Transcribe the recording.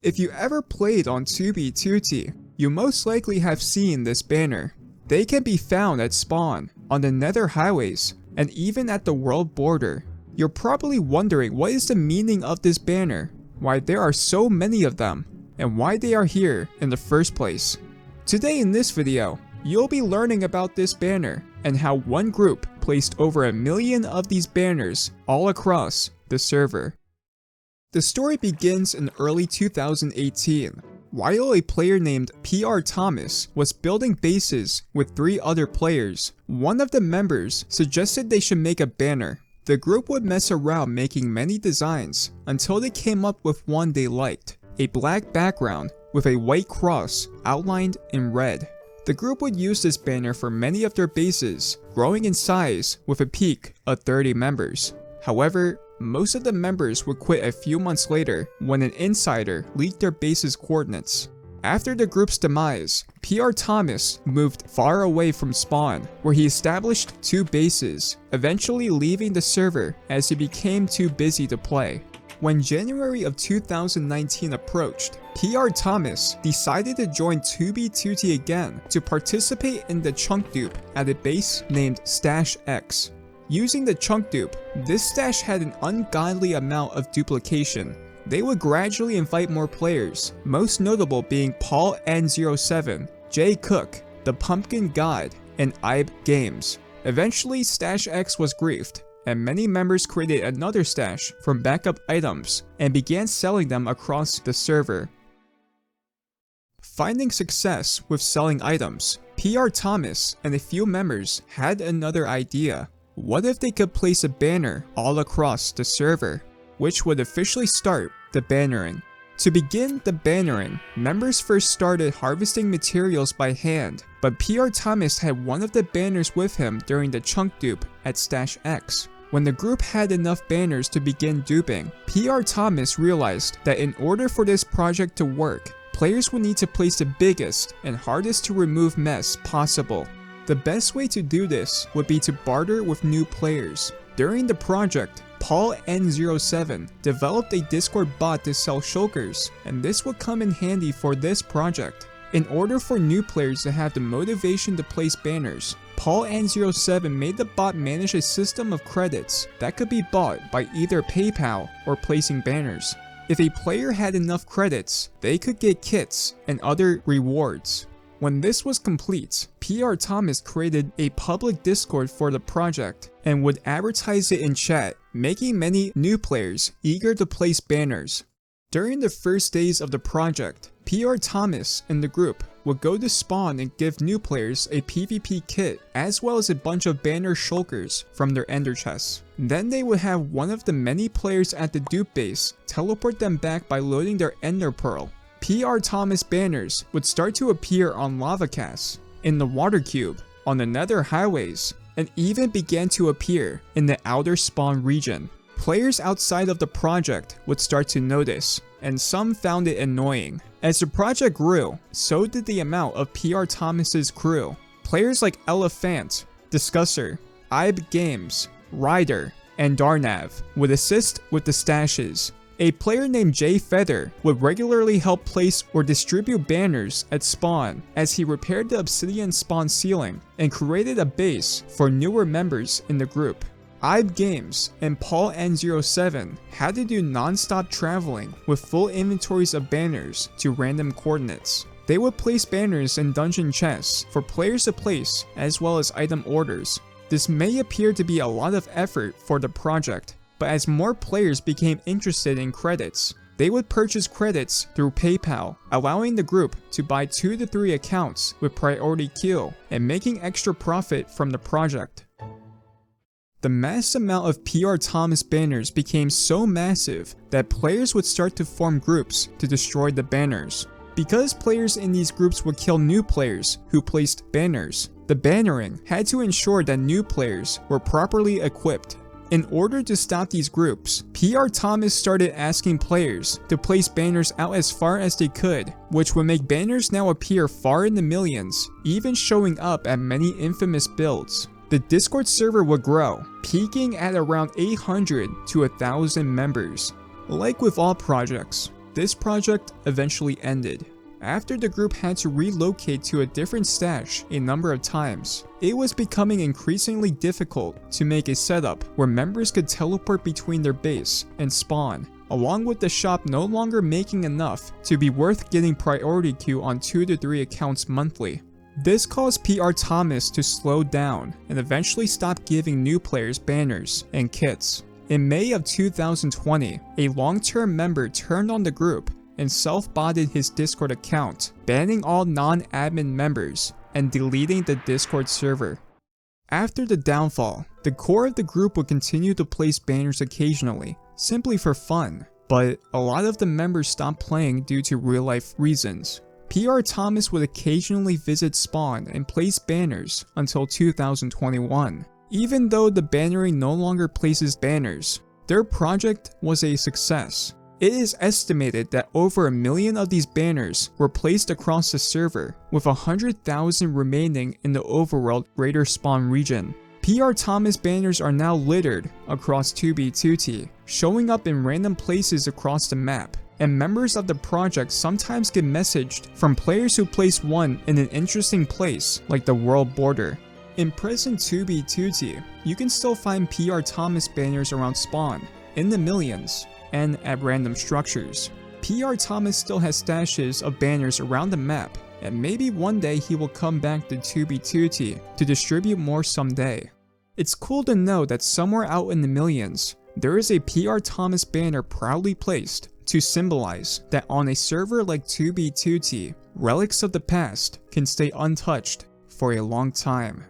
If you ever played on 2B2T, you most likely have seen this banner. They can be found at spawn, on the nether highways, and even at the world border. You're probably wondering what is the meaning of this banner, why there are so many of them, and why they are here in the first place. Today in this video, you'll be learning about this banner and how one group placed over 1 million of these banners all across the server. The story begins in early 2018, while a player named PRThomas was building bases with 3 other players. One of the members suggested they should make a banner. The group would mess around making many designs until they came up with one they liked, a black background with a white cross outlined in red. The group would use this banner for many of their bases, growing in size with a peak of 30 members. However, most of the members would quit a few months later when an insider leaked their base's coordinates. After the group's demise, PRThomas moved far away from spawn, where he established 2 bases, eventually leaving the server as he became too busy to play. When January of 2019 approached, PRThomas decided to join 2B2T again to participate in the chunk dupe at a base named Stash X. Using the chunk dupe, this stash had an ungodly amount of duplication. They would gradually invite more players, most notable being PaulN07, JKook, ThePumpkinGod, and IbeGames. Eventually, Stash X was griefed, and many members created another stash from backup items and began selling them across the server. Finding success with selling items, PRThomas and a few members had another idea. What if they could place a banner all across the server, which would officially start the bannering? To begin the bannering, members first started harvesting materials by hand, but PRThomas had one of the banners with him during the chunk dupe at Stash X. When the group had enough banners to begin duping, PRThomas realized that in order for this project to work, players would need to place the biggest and hardest to remove mess possible. The best way to do this would be to barter with new players. During the project, PaulN07 developed a Discord bot to sell shulkers, and this would come in handy for this project. In order for new players to have the motivation to place banners, PaulN07 made the bot manage a system of credits that could be bought by either PayPal or placing banners. If a player had enough credits, they could get kits and other rewards. When this was complete, PRThomas created a public Discord for the project and would advertise it in chat, making many new players eager to place banners. During the first days of the project, PRThomas and the group would go to spawn and give new players a PvP kit as well as a bunch of banner shulkers from their ender chests. Then they would have one of the many players at the dupe base teleport them back by loading their ender pearl. PRThomas banners would start to appear on lava casts, in the water cube, on the nether highways, and even began to appear in the outer spawn region. Players outside of the project would start to notice, and some found it annoying. As the project grew, so did the amount of PRThomas's crew. Players like Elephant, Discusser, IbeGames, Ryder, and Darnav would assist with the stashes. A player named JFeather would regularly help place or distribute banners at spawn as he repaired the obsidian spawn ceiling and created a base for newer members in the group. IbeGames and PaulN07 had to do non-stop traveling with full inventories of banners to random coordinates. They would place banners in dungeon chests for players to place as well as item orders. This may appear to be a lot of effort for the project, but as more players became interested in credits, they would purchase credits through PayPal, allowing the group to buy 2 to 3 accounts with priority queue and making extra profit from the project. The mass amount of PRThomas banners became so massive that players would start to form groups to destroy the banners. Because players in these groups would kill new players who placed banners, the bannering had to ensure that new players were properly equipped. In order to stop these groups, PRThomas started asking players to place banners out as far as they could, which would make banners now appear far in the millions, even showing up at many infamous builds. The Discord server would grow, peaking at around 800 to 1,000 members. Like with all projects, This project eventually ended. After the group had to relocate to a different stash a number of times, it was becoming increasingly difficult to make a setup where members could teleport between their base and spawn, along with the shop no longer making enough to be worth getting priority queue on 2 to 3 accounts monthly. This caused PRThomas to slow down and eventually stop giving new players banners and kits. In May of 2020, a long-term member turned on the group and self-botted his Discord account, banning all non-admin members and deleting the Discord server. After the downfall, the core of the group would continue to place banners occasionally, simply for fun, but a lot of the members stopped playing due to real-life reasons. PRThomas would occasionally visit spawn and place banners until 2021. Even though the bannering no longer places banners, their project was a success. It is estimated that over 1 million of these banners were placed across the server, with 100,000 remaining in the overworld Greater Spawn region. PRThomas banners are now littered across 2B2T, showing up in random places across the map, and members of the project sometimes get messaged from players who place one in an interesting place like the world border. In present 2B2T, you can still find PRThomas banners around spawn, in the millions, and at random structures. PRThomas still has stashes of banners around the map, and maybe one day he will come back to 2B2T to distribute more someday. It's cool to know that somewhere out in the millions, there is a PRThomas banner proudly placed to symbolize that on a server like 2B2T, relics of the past can stay untouched for a long time.